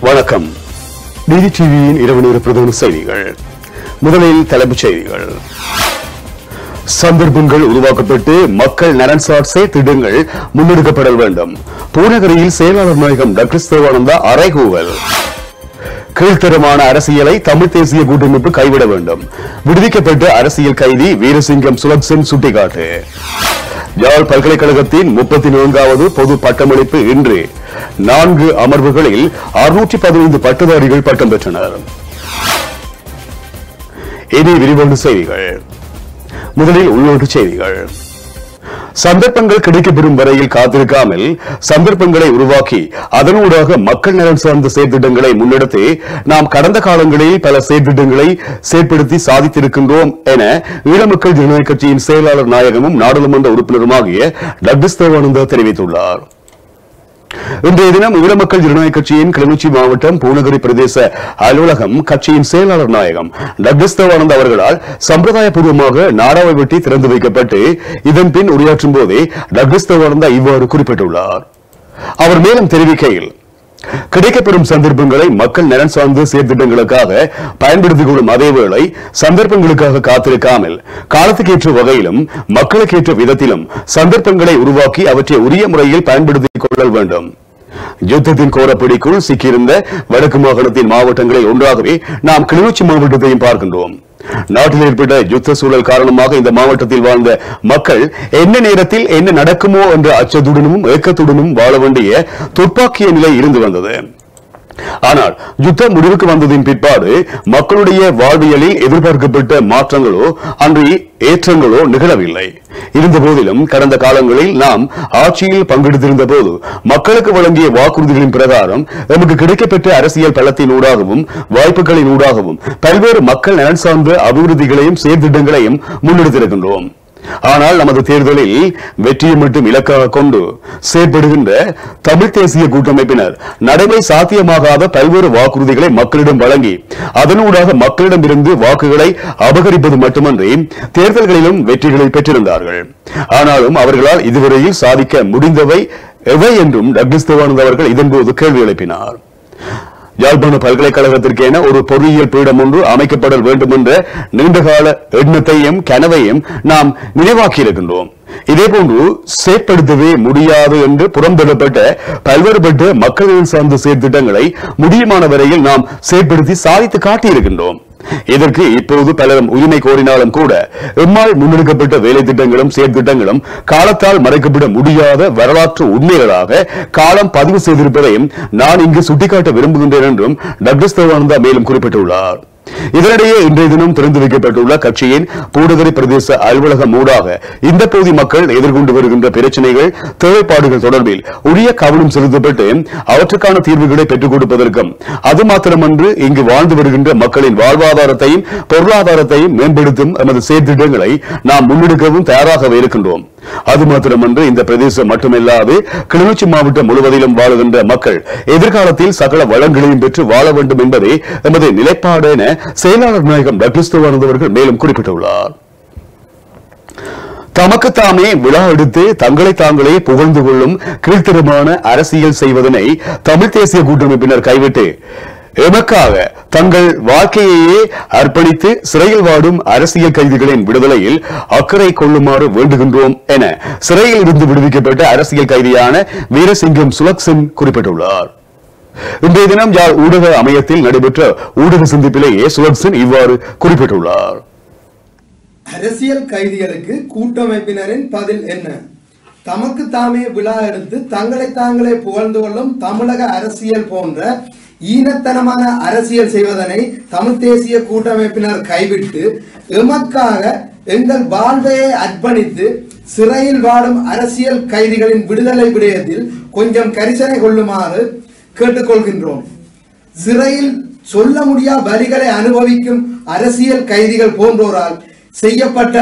வணக்கம். டிடி டிவியின் இரவு நேர பிரதான செய்திகள். முதலில் தலைப்புச் செய்திகள். சந்தர்ப்பங்கள் உருவாக்கப்பட்டு மக்கள் நலன்சார் திட்டங்கள் முன்னெடுக்கப்பட வேண்டும். பூநகரியில் செயலாளர் நாயகம் டாக்டர் தேவானந்தா அறைகூவல். கீழ்த்தரமான அரசியலை தமிழ் தேசிய கூட்டமைப்பு கைவிட வேண்டும். விடுவிக்கப்பட்ட அரசியல் கைதி வீரசிங்கம் சுலக்சன் சுட்டிக்காட்டு. யாழ் பல்கலைக்கழகத்தின் 34வது பொது பட்டமளிப்பு இன்று 4 அமர்வுகளில் 615 பட்டதாரிகள் பட்டம் பெற்றனர். இனி விரிவான செய்திகள். முதலில் உள்நாட்டு செய்திகள். சந்தர்ப்பங்கள் கிடைக்கப்பெறும் வரையில் காத்திருக்காமல் சந்தர்ப்பங்களை உருவாக்கி அதனூடாக மக்கள் நலன் சார்ந்த செயற்திட்டங்களை முன்னெடுத்து நாம் கடந்த காலங்களில் பல செயற்திட்டங்களை செயற்படுத்தி சாதித்திருக்கின்றோம் என ஈழமக்கள் ஜனநாயக கட்சியின் செயலாளர் நாயகமும் நாடாளுமன்ற உறுப்பினருமாகிய டாக்டர் தேவானந்தா தெரிவித்துள்ளார். இன்றைய தினம் ஈழமக்கள் ஜனநாயக கட்சியின் கிளிநொச்சி மாவட்டம் பூநகரி பிரதேச அலுவலகம் கட்சியின் செயலாளர் நாயகம் டாக்டர் தேவானந்தா அவர்களால் சம்பிரதாயபூர்வமாக நாடாவை வெட்டி திறந்து வைக்கப்பட்டு இதன் பின் உரையாற்றும் போதே டாக்டர் தேவானந்தா இவ்வாறு குறிப்பிட்டுள்ளார். அவர் மேலும் தெரிவிக்கையில், கிடைக்கப்பெறும் சந்தர்ப்பங்களை மக்கள் நலன் சார்ந்த செயற்திட்டங்களுக்காக பயன்படுத்திக் கொள்ளும் அதேவேளை சந்தர்ப்பங்களுக்காக காத்திருக்காமல் காலத்துக்கேற்ற வகையிலும் மக்களுக்கேற்ற விதத்திலும் சந்தர்ப்பங்களை உருவாக்கி அவற்றை உரிய முறையில் பயன்படுத்திக் கொள்ள வேண்டும். யுத்தத்தின் கோரப்பிடிக்குள் சிக்கியிருந்த வடக்கு மாகாணத்தின் மாவட்டங்களில் ஒன்றாகவே நாம் கிளிநொச்சி மாவட்டத்தையும் பார்க்கின்றோம். நாட்டில் ஏற்பட்ட யுத்த சூழல் காரணமாக இந்த மாவட்டத்தில் வாழ்ந்த மக்கள் என்ன நேரத்தில் என்ன நடக்குமோ என்ற அச்சத்துடனும் ஏக்கத்துடனும் வாழ வேண்டிய துப்பாக்கிய நிலை இருந்து வந்தது. ஆனால் யுத்தம் முடிவுக்கு வந்ததின் பிற்பாடு மக்களுடைய வாழ்வியலில் எதிர்பார்க்கப்பட்ட மாற்றங்களோ அன்றி ஏற்றங்களோ நிகழவில்லை. இருந்த போதிலும் கடந்த காலங்களில் நாம் ஆட்சியில் பங்கெடுத்திருந்த போது மக்களுக்கு வழங்கிய வாக்குறுதிகளின் பிரகாரம் நமக்கு கிடைக்கப்பெற்ற அரசியல் பலத்தின் ஊடாகவும் வாய்ப்புகளின் ஊடாகவும் பல்வேறு மக்கள் நலன் சார்ந்த அபிவிருத்திகளையும் செயற்திட்டங்களையும் முன்னெடுத்திருக்கின்றோம். ஆனால் நமது தேர்தலில் வெற்றியை மட்டும் இலக்காக கொண்டு செயற்படுகின்ற தமிழ் தேசிய கூட்டமைப்பினர் நடைமுறை சாத்தியமாகாத பல்வேறு வாக்குறுதிகளை மக்களிடம் வழங்கி அதனூடாக மக்களிடமிருந்து வாக்குகளை அபகரிப்பது மட்டுமன்றி தேர்தல்களிலும் வெற்றிகளை பெற்றிருந்தார்கள். ஆனாலும் அவர்களால் இதுவரையில் சாதிக்க முடிந்தவை எவை என்றும் டாக்டர் தேவானந்தா அவர்கள் இதன்போது கேள்வி எழுப்பினார். யாழ்ப்பாண பல்கலைக்கழகத்திற்கென ஒரு பொறியியல் பீடம் ஒன்று அமைக்கப்பட வேண்டும் என்ற நீண்டகால எண்ணத்தையும் கனவையும் நாம் நினைவாக்கியிருக்கின்றோம். இதேபோன்று செயற்படுத்தவே முடியாது என்று புறந்தள்ளப்பட்ட பல்வேறுபட்ட மக்கள் சார்ந்த செயற்திட்டங்களை முடியுமான வரையில் நாம் செயற்படுத்தி சாதித்து காட்டியிருக்கின்றோம். இதற்கு இப்போது பலரும் உரிமை கோரினாலும் கூட எம்மால் முன்னெடுக்கப்பட்ட வேலை திட்டங்களும் செயற்திட்டங்களும் காலத்தால் மறைக்கப்பட முடியாத வரலாற்று உண்மைகளாக காலம் பதிவு செய்திருப்பதையும் நான் இங்கு சுட்டிக்காட்ட விரும்புகின்றேன் என்றும் டாக்டர் தேவானந்தா மேலும் குறிப்பிட்டுள்ளார். இதனிடையே இன்றைய தினம் திறந்து வைக்கப்பட்டுள்ள கட்சியின் பூநகரி பிரதேச அலுவலகம் ஊடாக இந்த பகுதி மக்கள் எதிர்கொண்டு வருகின்ற பிரச்சனைகள் தேவைப்பாடுகள் தொடர்பில் உரிய கவனம் செலுத்தப்பட்டு அவற்றுக்கான தீர்வுகளை பெற்றுக் கொடுப்பதற்கும் அது மாத்திரமன்று இங்கு வாழ்ந்து வருகின்ற மக்களின் வாழ்வாதாரத்தையும் பொருளாதாரத்தையும் மேம்படுத்தும் எமது செயற்திட்டங்களை நாம் முன்னெடுக்கவும் தயாராகவே இருக்கின்றோம். அது மாத்திரமன்று இந்த பிரதேசம் மட்டுமில்லாது கிளிநொச்சி மாவட்டம் முழுவதிலும் வாழுகின்ற மக்கள் எதிர்காலத்தில் சகல வளங்களையும் பெற்று வாழ வேண்டும் என்பதே எமது நிலைப்பாடு என செயலாளர் நாயகம் டாக்டர் தேவானந்தா அவர்கள் மேலும் குறிப்பிட்டுள்ளார். தமக்கு தாமே விழா எடுத்து தங்களை தாங்களே புகழ்ந்து கொள்ளும் கீழ்த்தரமான அரசியல் செய்வதனை தமிழ் தேசிய கூட்டமைப்பினர் கைவிட்டு எமக்காக தங்கள் வாழ்க்கையையே அர்ப்பணித்து சிறையில் வாடும் அரசியல் கைதிகளின் விடுதலையில் அக்கறை கொள்ளுமாறு வேண்டுகின்றோம் என சிறையில் இருந்து விடுவிக்கப்பட்ட அரசியல் கைதியான வீரசிங்கம் சுலக்சன் குறிப்பிட்டுள்ளார். இன்றைய தினம் யாழ் ஊடக அமையத்தில் நடைபெற்ற ஊடக சந்திப்பிலேயே சுலக்சன் இவ்வாறு குறிப்பிட்டுள்ளார். அரசியல் கைதிகளுக்கு கூட்டமைப்பினரின் பதில் என்ன? தமக்கு தாமே விழா எடுத்து தங்களை தாங்களே புகழ்ந்து கொள்ளும் தமிழக அரசியல் போன்ற ஈனத்தனமான அரசியல் செய்வதனை தமிழ் தேசிய கூட்டமைப்பினர் கைவிட்டு எமக்காக எங்கள் வாழ்வையை அர்ப்பணித்து சிறையில் வாடும் அரசியல் கைதிகளின் விடுதலை விடயத்தில் கொஞ்சம் கரிசனை கொள்ளுமாறு கேட்டுக்கொள்கின்றோம். சிறையில் சொல்ல முடியா வலிகளை அனுபவிக்கும் அரசியல் கைதிகள் போன்றோரால் செய்யப்பட்ட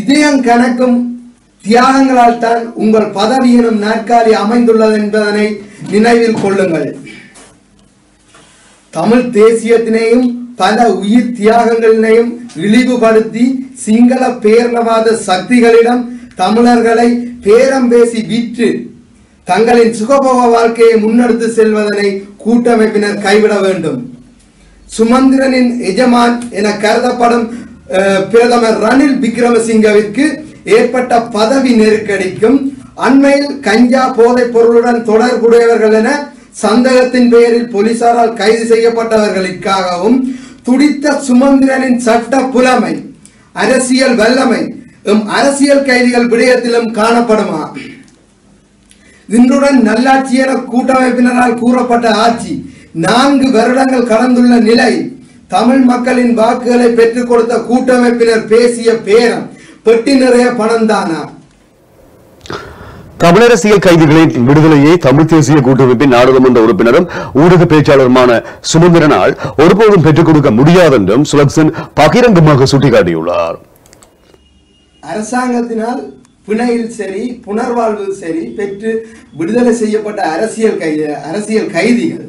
இதயம் கணக்கும் தியாகங்களால் தான் உங்கள் பதவியினும் நாற்காலி அமைந்துள்ளது என்பதனை நினைவில் கொள்ளுங்கள். தமிழ் தேசியத்தினையும் பல உயிர் தியாகங்களினையும் இழிவுபடுத்தி சிங்கள பேரினவாத சக்திகளிடம் தமிழர்களை பேரம் பேசி விற்று தங்களின் சுகபோக வாழ்க்கையை முன்னெடுத்து செல்வதனை கூட்டமைப்பினர் கைவிட வேண்டும். சுமந்திரனின் எஜமான் என கருதப்படும் பிரதமர் ரணில் விக்ரமசிங்கவிற்கு ஏற்பட்ட பதவி நெருக்கடிக்கும் அண்மையில் கஞ்சா போதைப் பொருளுடன் தொடர்புடையவர்கள் என சந்தேகத்தின் பெயரில் போலீசாரால் கைது செய்யப்பட்டவர்களுக்காகவும் துடித்த சுமந்திரனின் சட்ட புலமை, அரசியல் வல்லமை அரசியல் கைதிகள் விடயத்திலும் காணப்படுமா? இன்றுடன் நல்லாட்சி என கூட்டமைப்பினரால் கூறப்பட்ட ஆட்சி 4 வருடங்கள் கடந்துள்ள நிலை, தமிழ் மக்களின் வாக்குகளை பெற்றுக் கொடுத்த கூட்டமைப்பினர் பேசிய பேரம் பெட்டி நிறைய பணம் தானா? தமிழரசியல் கைதிகளின் விடுதலையை தமிழ் தேசிய கூட்டமைப்பின் நாடாளுமன்ற உறுப்பினரும் ஊடக பேச்சாளருமான சுமந்திரனால் ஒருபோதும் பெற்றுக் கொடுக்க முடியாது என்றும் சுலக்சன் பகிரங்கமாக சுட்டிக்காட்டியுள்ளார். அரசாங்கத்தினால் பிணையில் சரி புனர்வாழ்வு சரி பெற்று விடுதலை செய்யப்பட்ட அரசியல் கைதிகள்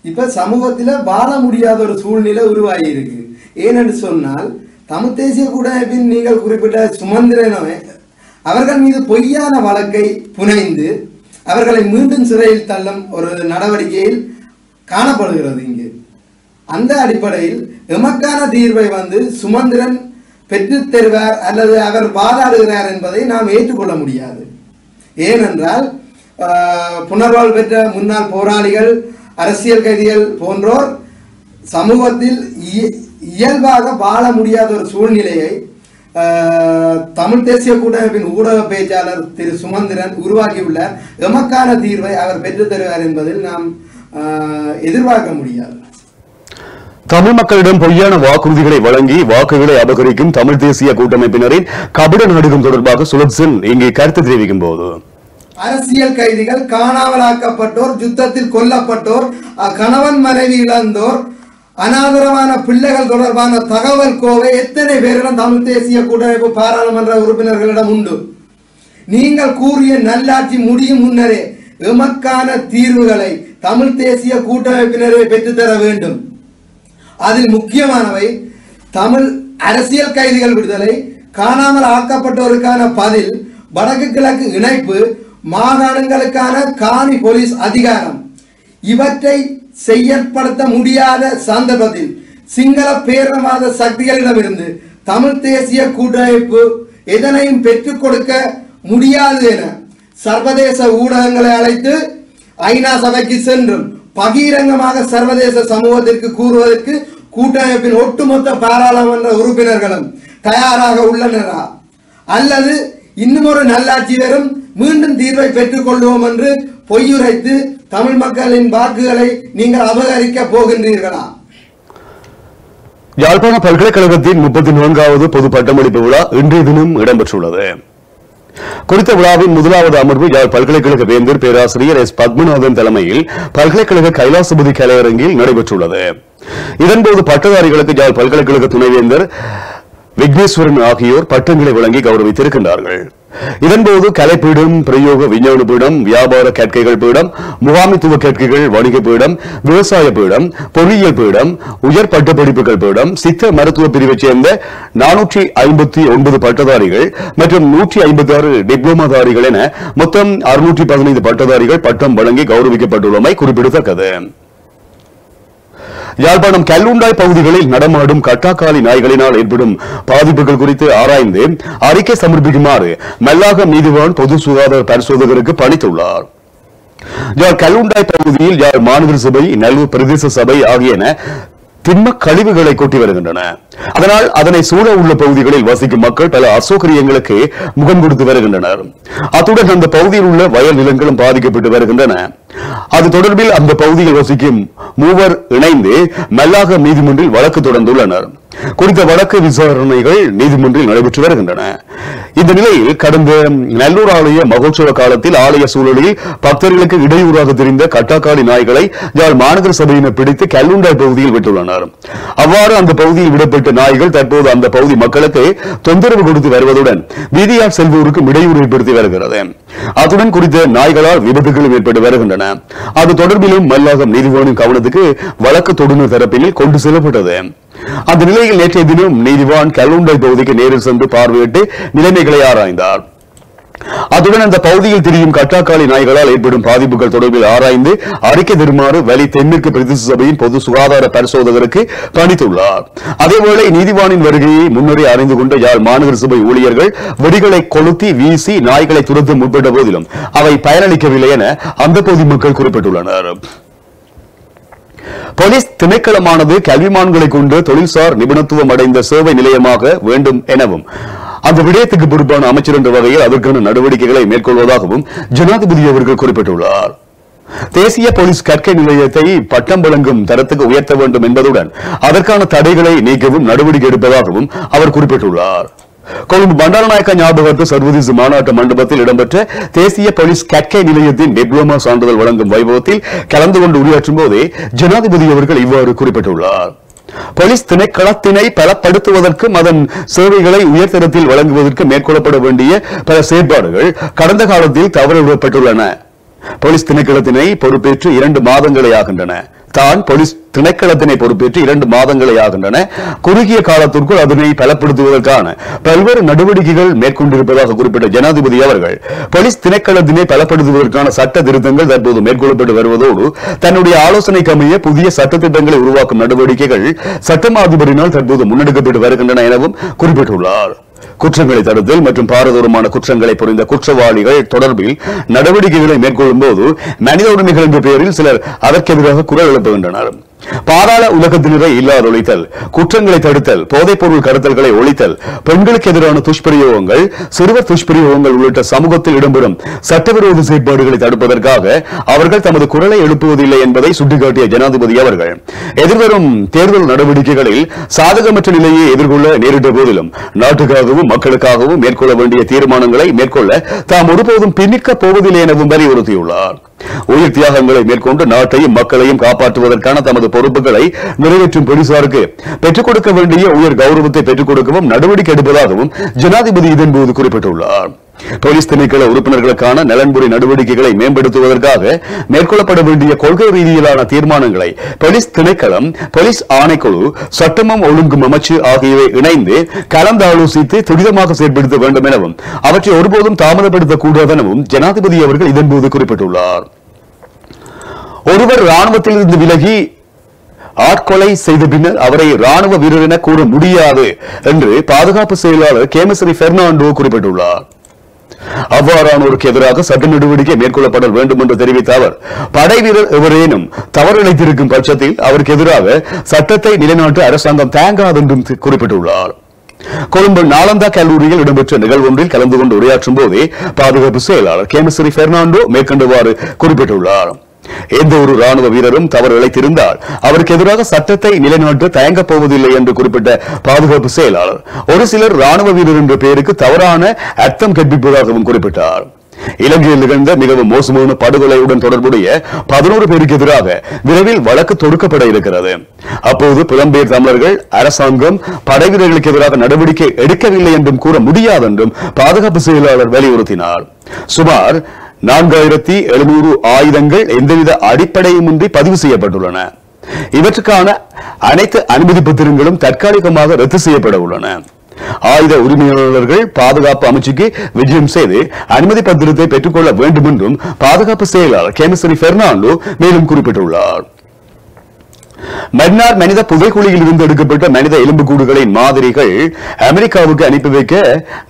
இப்ப சமூகத்தில் வாழ முடியாத ஒரு சூழ்நிலை உருவாகி இருக்கு. ஏனென்று சொன்னால் தமிழ் தேசிய கூட்டமைப்பின் நீங்கள் குறிப்பிட்ட சுமந்திரனை அவர்கள் மீது பொய்யான வழக்கை புனைந்து அவர்களை மீண்டும் சிறையில் தள்ளும் ஒரு நடவடிக்கையில் காணப்படுகிறது இங்கு. அந்த அடிப்படையில் எமக்கான தீர்வை சுமந்திரன் பெற்றுத் தருவார் அல்லது அவர் வாதாடுகிறார் என்பதை நாம் ஏற்றுக்கொள்ள முடியாது. ஏனென்றால் புனர்வாழ்வு பெற்ற முன்னாள் போராளிகள், அரசியல் கைதிகள் போன்றோர் சமூகத்தில் இயல்பாக வாழ முடியாத ஒரு சூழ்நிலையை தமிழ் தேசிய கூட்டமைப்பின் ஊடக பேச்சாளர் திரு சுமந்திரன் உருவாக்கியுள்ளார். எமக்கான தீர்வை அவர் பெற்றுத் தருவார் என்பதில் நாம் எதிர்பார்க்க முடியாது. தமிழ் மக்களிடம் பொய்யான வாக்குறுதிகளை வழங்கி வாக்குகளை அபகரிக்கும் தமிழ் தேசிய கூட்டமைப்பினரின் கபட நாடகம் தொடர்பாக சுலக்சன் இங்கே கருத்து தெரிவிக்கும் போது, அரசியல் கைதிகள், காணாமலாக்கப்பட்டோர், யுத்தத்தில் கொல்லப்பட்டோர், கணவன் மனைவி இழந்தோர், அனாதரவான பிள்ளைகள் தொடர்பான தகவல் கோவை எத்தனை பேரிடம் தமிழ் தேசிய கூட்டமைப்பு பாராளுமன்ற உறுப்பினர்களிடம் உண்டு? நீங்கள் கூறிய நல்லாட்சி முடியும் முன்னரே எமக்கான தீர்வுகளை தமிழ் தேசிய கூட்டமைப்பினரை பெற்றுத்தர வேண்டும். அதில் முக்கியமானவை தமிழ் அரசியல் கைதிகள் விடுதலை, காணாமல் ஆக்கப்பட்டோருக்கான பதில், வடக்கு கிழக்கு இணைப்பு, மாகாணங்களுக்கான காணி போலீஸ் அதிகாரம். இவற்றை செயற்படுத்த முடியாத சந்தர்ப்பத்தில் சிங்கள பேரவாத சக்திகளிடமிருந்து தமிழ் தேசிய கூட்டமைப்பு எதனையும் பெற்றுக் கொடுக்க முடியாது என சர்வதேச ஊடகங்களை அழைத்து ஐநா சபைக்கு சென்றும் பகிரங்கமாக சர்வதேச சமூகத்திற்கு கூறுவதற்கு கூட்டமைப்பின் ஒட்டுமொத்த பாராளுமன்ற உறுப்பினர்களும் தயாராக உள்ளனரா? அல்லது இன்னும் ஒரு நல்லாட்சி வரும், மீண்டும் தீர்வை பெற்றுக் கொள்வோம் என்று பொய்யுரைத்து தமிழ் மக்களின் வாக்குகளை நீங்கள் அபகரிக்க போகின்றீர்களா? யாழ்ப்பாண பல்கலைக்கழகத்தின் 34வது பொது பட்டமளிப்பு விழா இன்றைய தினம் இடம்பெற்றுள்ளது. குறித்த விழாவின் முதலாவது அமர்வு யாழ் பல்கலைக்கழக வேந்தர் பேராசிரியர் எஸ் பத்மநாதன் தலைமையில் பல்கலைக்கழக கைலாசபதி கலையரங்கில் நடைபெற்றுள்ளது. இதன்போது பட்டதாரிகளுக்கு யாழ் பல்கலைக்கழக துணைவேந்தர் விக்னேஸ்வரன் ஆகியோர் பட்டங்களை வழங்கி கௌரவித்திருக்கின்றார்கள். இதன்போது கலைப்பீடம், பிரயோக விஞ்ஞான பீடம், வியாபார கேட்கைகள் பீடம், முகாமித்துவ கேட்கைகள், வணிக பீடம், விவசாய பீடம், பொறியியல் பீடம், உயர் பட்டப்படிப்புகள் பீடம், சித்த மருத்துவ பிரிவைச் சேர்ந்த 459 பட்டதாரிகள் மற்றும் 156 டிப்ளோமாதாரிகள் என மொத்தம் 615 பட்டதாரிகள் பட்டம் வழங்கி கௌரவிக்கப்பட்டுள்ளமை குறிப்பிடத்தக்கது. யாழ்ப்பாணம் கல்லுண்டாய் பகுதிகளில் நடமாடும் கட்டாக்காலி நாய்களினால் ஏற்படும் பாதிப்புகள் குறித்து ஆராய்ந்து அறிக்கை சமர்ப்பிக்குமாறு மல்லாகம் நீதிவான் பொது சுகாதார பரிசோதகருக்கு பணித்துள்ளார். யாழ் கல்லுண்டாய் பகுதியில் யாழ் மாநகர சபை, நல்லூர் பிரதேச சபை ஆகியன திண்ம கழிவுகளை கொட்டி வருகின்றன. அதனால் அதனை சூழ உள்ள பகுதிகளில் வசிக்கும் மக்கள் பல அசௌகரியங்களுக்கு முகம் கொடுத்து வருகின்றனர். அத்துடன் அந்த பகுதியில் உள்ள வயல் நிலங்களும் பாதிக்கப்பட்டு வருகின்றன. அது தொடர்பில் அந்த பகுதியில் வசிக்கும் 3 இணைந்து மல்லாகம் நீதிமன்றில் வழக்கு தொடர்ந்துள்ளனர். குறித்த வழக்கு விசாரணைகள் நீதிமன்றில் நடைபெற்று வருகின்றன. இந்த நிலையில் கடந்த நல்லூர் ஆலய மகோற்சவ காலத்தில் ஆலய சூழலில் பக்தர்களுக்கு இடையூறாக தெரிந்த கட்டாக்காளி நாய்களை யாழ் மாநகர சபையினர் பிடித்து கல்லுண்டாய் பகுதியில் விட்டுள்ளனர். அவ்வாறு அந்த பகுதியில் விடப்பட்ட நாய்கள் தற்போது அந்த பகுதி மக்களுக்கு தொந்தரவு கொடுத்து வருவதுடன் வீதியால் செல்வோருக்கும் இடையூறு ஏற்படுத்தி வருகிறது. அத்துடன் குறித்த நாய்களால் விபத்துகளும் ஏற்பட்டு வருகின்றன. அது தொடர்பிலும் மல்லாகம் நீதிவானின் கவனத்துக்கு வழக்கு தொடுநர் தரப்பில் கொண்டு செல்லப்பட்டது. அந்த நிலையில் நேற்றைய தினம் நீதிவான் கல்லுண்டாய் பகுதிக்கு நேரில் சென்று பார்வையிட்டு நிலைமைகளை ஆராய்ந்தார். அதுடன் அந்த பகுதியில் திரியும் கட்டாக்காளி நாய்களால் ஏற்படும் பாதிப்புகள் தொடர்பில் ஆராய்ந்து அறிக்கை தருமாறு வலி தென்மேற்கு பிரதேச சபையின் பொது சுகாதார பரிசோதகருக்கு பணித்துள்ளார். அதேவேளை நீதிவானின் வருகையை முன்னரே அறிந்து கொண்ட யாழ் மாநகர சபை ஊழியர்கள் வெடிகளை கொளுத்தி வீசி நாய்களை துரத்த முற்பட்ட போதிலும் அவை பயனளிக்கவில்லை என அந்த பகுதி மக்கள் குறிப்பிட்டுள்ளனர். போலீஸ் திணைக்களமானது கல்விமான்களை கொண்டு தொழில்சார் நிபுணத்துவம் அடைந்த சேவை நிலையமாக வேண்டும் எனவும் அந்த விடயத்துக்கு பொறுப்பான அமைச்சர் என்ற வகையில் அதற்கான நடவடிக்கைகளை மேற்கொள்வதாகவும் ஜனாதிபதி அவர்கள் குறிப்பிட்டுள்ளார். தேசிய போலீஸ் கற்கை நிலையத்தை பட்டம் வழங்கும் தரத்துக்கு உயர்த்த வேண்டும் என்பதுடன் அதற்கான தடைகளை நீக்கவும் நடவடிக்கை எடுப்பதாகவும் அவர் குறிப்பிட்டுள்ளார். கொழும்பு பண்டாரநாயக்க ஞாபகார்த்த சர்வதேச மாநாட்டு மண்டபத்தில் இடம்பெற்ற தேசிய போலீஸ் கற்கை நிலையத்தின் டிப்ளோமா சான்றிதழ் வழங்கும் வைபவத்தில் கலந்து கொண்டு உரையாற்றும் போதே ஜனாதிபதி அவர்கள் இவ்வாறு குறிப்பிட்டுள்ளார். போலீஸ் திணைக்களத்தினை பலப்படுத்துவதற்கும் அதன் சேவைகளை உயர்தரத்தில் வழங்குவதற்கு மேற்கொள்ளப்பட வேண்டிய பல செயற்பாடுகள் கடந்த காலத்தில் தவறவிடப்பட்டுள்ளன. போலீஸ் திணைக்களத்தினை பொறுப்பேற்று 2 மாதங்களே ஆகின்றன. தான் போலீஸ் திணைக்களத்தினை பொறுப்பேற்று 2 மாதங்களே ஆகின்றன. குறுகிய காலத்திற்குள் அதனை பலப்படுத்துவதற்கான பல்வேறு நடவடிக்கைகள் மேற்கொண்டிருப்பதாக குறிப்பிட்ட ஜனாதிபதி அவர்கள் போலீஸ் திணைக்களத்தினை பலப்படுத்துவதற்கான சட்ட திருத்தங்கள் தற்போது மேற்கொள்ளப்பட்டு வருவதோடு தன்னுடைய ஆலோசனைக்கு அமைய புதிய சட்டத்திட்டங்களை உருவாக்கும் நடவடிக்கைகள் சட்டமா அதிபரினால் தற்போது முன்னெடுக்கப்பட்டு வருகின்றன எனவும் குறிப்பிட்டுள்ளார். குற்றங்களை தடுத்தல் மற்றும் பாரதூரமான குற்றங்களை புரிந்த குற்றவாளிகள் தொடர்பில் நடவடிக்கைகளை மேற்கொள்ளும் போது மனித உரிமைகள் என்ற பெயரில் சிலர் அதற்கு எதிராக குரல் எழுப்புகின்றனர். பாதாள உலகத்தினரை இல்லாதொழித்தல், குற்றங்களை தடுத்தல், போதைப் பொருள் கடத்தல்களை ஒழித்தல், பெண்களுக்கு எதிரான துஷ்பிரயோகங்கள், சிறுவர் துஷ்பிரயோகங்கள் உள்ளிட்ட சமூகத்தில் இடம்பெறும் சட்டவிரோத செயற்பாடுகளை தடுப்பதற்காக அவர்கள் தமது குரலை எழுப்புவதில்லை என்பதை சுட்டிக்காட்டிய ஜனாதிபதி அவர்கள் எதிர்வரும் தேர்தல் நடவடிக்கைகளில் சாதகமற்ற நிலையை எதிர்கொள்ள நேரிட்ட போதிலும் நாட்டுக்காகவும் மக்களுக்காகவும் மேற்கொள்ள வேண்டிய தீர்மானங்களை மேற்கொள்ள தாம் ஒருபோதும் பின்னிக்கப் போவதில்லை எனவும் வலியுறுத்தியுள்ளார். உயிர் தியாகங்களை மேற்கொண்டு நாட்டையும் மக்களையும் காப்பாற்றுவதற்கான தமது பொறுப்புகளை நிறைவேற்றும் போலீசாருக்கு பெற்றுக் கொடுக்க வேண்டிய உயர் கௌரவத்தை பெற்றுக் கொடுக்கவும் நடவடிக்கை எடுப்பதாகவும் ஜனாதிபதி இதன்போது குறிப்பிட்டுள்ளார். போலீஸ் திணைக்கள உறுப்பினர்களுக்கான நலன்புரி நடவடிக்கைகளை மேம்படுத்துவதற்காக மேற்கொள்ளப்பட வேண்டிய கொள்கை ரீதியிலான தீர்மானங்களை போலீஸ் திணைக்களம், போலீஸ் ஆணைக்குழு, சட்டமும் ஒழுங்கும் அமைச்சு ஆகியவை இணைந்து கலந்தாலோசித்து துரிதமாக செயல்படுத்த வேண்டும் எனவும் அவற்றை ஒருபோதும் தாமதப்படுத்தக்கூடாது எனவும் ஜனாதிபதி அவர்கள் இதன்போது குறிப்பிட்டுள்ளார். ஒருவர் ராணுவத்திலிருந்து விலகி ஆட்கொலை செய்த பின்னர் அவரை ராணுவ வீரர் என கூற முடியாது என்று பாதுகாப்பு செயலாளர் கேமஸ்ரீ பெர்னாண்டோ குறிப்பிட்டுள்ளார். அவ்வாறானோருக்கு எதிராக சட்ட நடவடிக்கை மேற்கொள்ளப்பட வேண்டும் என்று தெரிவித்த அவர் படை வீரர் எவரேனும் தவறிழைத்திருக்கும் பட்சத்தில் அவருக்கு எதிராக சட்டத்தை நிலைநாட்ட அரசாங்கம் தாங்காது என்றும் குறிப்பிட்டுள்ளார். கொழும்பு நாலந்தா கல்லூரியில் இடம்பெற்ற நிகழ்வு ஒன்றில் கலந்து கொண்டு உரையாற்றும் போதே பாதுகாப்பு செயலாளர் கேமஸ்ரீ பெர்னாண்டோ மேற்கண்டவாறு குறிப்பிட்டுள்ளார். எந்த ஒரு ராணுவ வீரரும் தவறு இழைத்திருந்தால் அவருக்கு எதிராக சட்டத்தை நிலைநாட்ட தயங்கப் போவதில்லை என்று குறிப்பிட்ட பாதுகாப்பு செயலாளர் ஒரு சிலர் ராணுவ வீரர் என்ற பெயருக்கு தவறான அர்த்தம் கற்பிப்பதாகவும் குறிப்பிட்டார். இலங்கையில் நிகழ்ந்த மிகவும் மோசமான படுகொலையுடன் தொடர்புடைய 11 பேருக்கு எதிராக விரைவில் வழக்கு தொடுக்கப்பட இருக்கிறது. அப்போது புலம்பெயர் தமிழர்கள் அரசாங்கம் படை வீரர்களுக்கு எதிராக நடவடிக்கை எடுக்கவில்லை என்றும் கூற முடியாது என்றும் பாதுகாப்பு செயலாளர் வலியுறுத்தினார். சுமார் 4700 ஆயுதங்கள் எந்தவித அடிப்படையுமின்றி பதிவு செய்யப்பட்டுள்ளன. இவற்றுக்கான அனைத்து அனுமதி பத்திரங்களும் தற்காலிகமாக ரத்து செய்யப்பட உள்ளன. ஆயுத உரிமையாளர்கள் பாதுகாப்பு அமைச்சுக்கு விஜயம் செய்து அனுமதி பத்திரத்தை பெற்றுக்கொள்ள வேண்டும் என்றும் பாதுகாப்பு செயலாளர் கேமஸ்ரீ பெர்னாண்டோ மேலும் குறிப்பிட்டுள்ளார். மன்னார் மனித புதைக்குழியில் இருந்து எடுக்கப்பட்ட மனித எலும்புக்கூடுகளின் மாதிரிகள் அமெரிக்காவுக்கு அனுப்பி வைக்க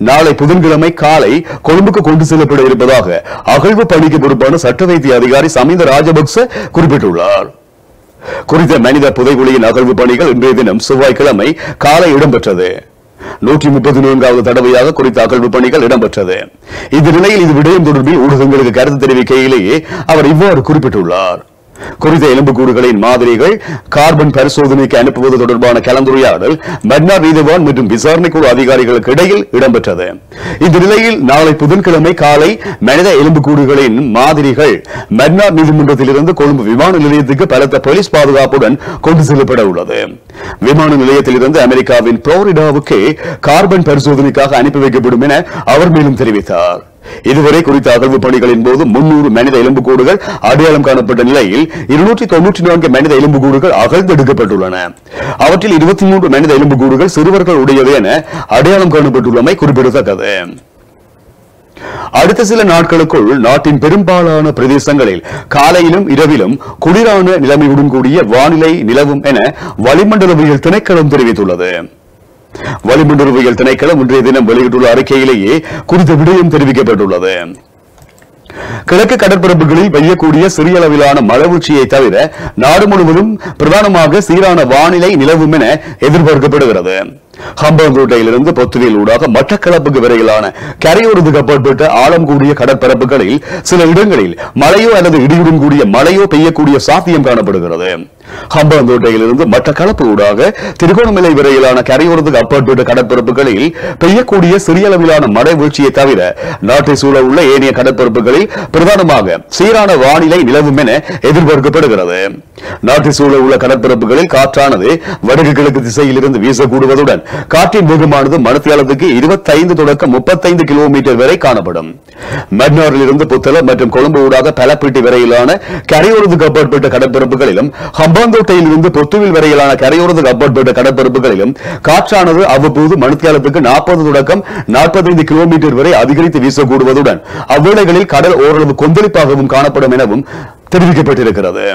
நாளை புதன்கிழமை காலை கொழும்புக்கு கொண்டு செல்லப்பட இருப்பதாக அகழ்வு பணிக்கு பொறுப்பான சட்ட வைத்திய அதிகாரி சமிந்த ராஜபக்ச குறிப்பிட்டுள்ளார். குறித்த மனித புதைக்குழியின் அகழ்வு பணிகள் இன்றைய தினம் செவ்வாய்க்கிழமை காலை இடம்பெற்றது. 134வது தடவையாக குறித்த அகழ்வு பணிகள் இடம்பெற்றது. இந்த நிலையில் இது விடயம் தொடர்பில் ஊடகங்களுக்கு கருத்து தெரிவிக்கையிலேயே அவர் இவ்வாறு குறிப்பிட்டுள்ளார். குறித்த எலும்புக்கூடுகளின் மாதிரிகள் கார்பன் பரிசோதனைக்கு அனுப்புவது தொடர்பான கலந்துரையாடல் மன்னார் நீதிவான் மற்றும் விசாரணை குழு அதிகாரிகளுக்கு இடையில் இடம்பெற்றது. இந்த நிலையில் நாளை புதன்கிழமை காலை மனித எலும்புக்கூடுகளின் மாதிரிகள் மன்னார் நீதிமன்றத்திலிருந்து கொழும்பு விமான நிலையத்துக்கு பலத்த போலீஸ் பாதுகாப்புடன் கொண்டு செல்லப்பட உள்ளது. விமான நிலையத்திலிருந்து அமெரிக்காவின் புளோரிடாவுக்கு கார்பன் பரிசோதனைக்காக அனுப்பி வைக்கப்படும் என அவர் மேலும் தெரிவித்தார். இதுவரை குறித்த அகழ்வு பணிகளின் போது 300 மனித எலும்புக்கூடுகள் அடையாளம் காணப்பட்ட நிலையில் 294 மனித எலும்புக்கூடுகள் அகழ்ந்தெடுக்கப்பட்டுள்ளன. அவற்றில் 23 மனித எலும்புக்கூடுகள் சிறுவர்கள் உடையது என அடையாளம் காணப்பட்டுள்ளமை குறிப்பிடத்தக்கது. அடுத்த சில நாட்களுக்குள் நாட்டின் பெரும்பாலான பிரதேசங்களில் காலையிலும் இரவிலும் குளிரான நிலைமையுடன் கூடிய வானிலை நிலவும் என வளிமண்டலவியல் திணைக்களம் தெரிவித்துள்ளது. வளிமண்டலவியல் திணைக்களம் இன்றைய தினம் வெளியிட்டுள்ள அறிக்கையிலேயே குறித்த விடயம் தெரிவிக்கப்பட்டுள்ளது. கிழக்கு கடற்பரப்புகளில் பெய்யக்கூடிய சிறிய அளவிலான மழைவீழ்ச்சியை தவிர நாடு முழுவதும் பிரதானமாக சீரான வானிலை நிலவும் என எதிர்பார்க்கப்படுகிறது. ஹம்பாந்தோட்டையிலிருந்து பொத்துவேல் ஊடாக மட்டக்களப்புக்கு வரையிலான கரையோரத்துக்கு அப்பாற்பட்ட ஆழம் கூடிய கடற்பரப்புகளில் சில இடங்களில் மழையோ அல்லது இடியுடன் கூடிய மழையோ பெய்யக்கூடிய சாத்தியம் காணப்படுகிறது. ஹம்பாந்தோட்டையிலிருந்து மட்டக்களப்பு ஊடாக திருகோணமலை வரையிலான கரையோரத்துக்கு அப்பாற்பட்ட கடற்பரப்புகளில் பெய்யக்கூடிய சிறிய அளவிலான மழை வீழ்ச்சியை தவிர நாட்டை சூழ உள்ள ஏனைய கடற்பரப்புகளில் பிரதானமாக சீரான வானிலை நிலவும் என எதிர்பார்க்கப்படுகிறது. நாட்டை சூழ உள்ள கடற்பரப்புகளில் காற்றானது வடக்கு கிழக்கு திசையில் இருந்து வீசக்கூடுவதுடன் காற்றின் வேகமானது மணித்தியாலத்துக்கு 25 தொடக்கம் 35 கிலோமீட்டர் வரை காணப்படும். மன்னாரில் இருந்து புத்தள மற்றும் கொழும்பு ஊடாக பலப்பீட்டி வரையிலான கரையோரத்துக்கு அப்பாற்பட்ட கடற்பரப்புகளிலும் ஹம்பாந்தோட்டையில் இருந்து பொத்துவில் வரையிலான கரையோரத்துக்கு அப்பாற்பட்ட கடற்பரப்புகளிலும் காற்றானது அவ்வப்போது மணித்தியாலத்துக்கு 40 தொடக்கம் 45 கிலோமீட்டர் வரை அதிகரித்து வீசக்கூடுவதுடன் அவ்வேளைகளில் கடல் ஓரளவு கொந்தளிப்பாகவும் காணப்படும் எனவும் தெரிவிக்கப்பட்டிருக்கிறது.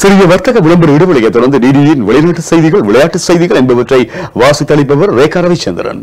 சிறிய வர்த்தக விளம்பர இடைவெளியை தொடர்ந்து டிடியின் வெளிநாட்டு செய்திகள், விளையாட்டு செய்திகள் என்பவற்றை வாசித்தளிப்பவர் ரேகா ரவிச்சந்திரன்.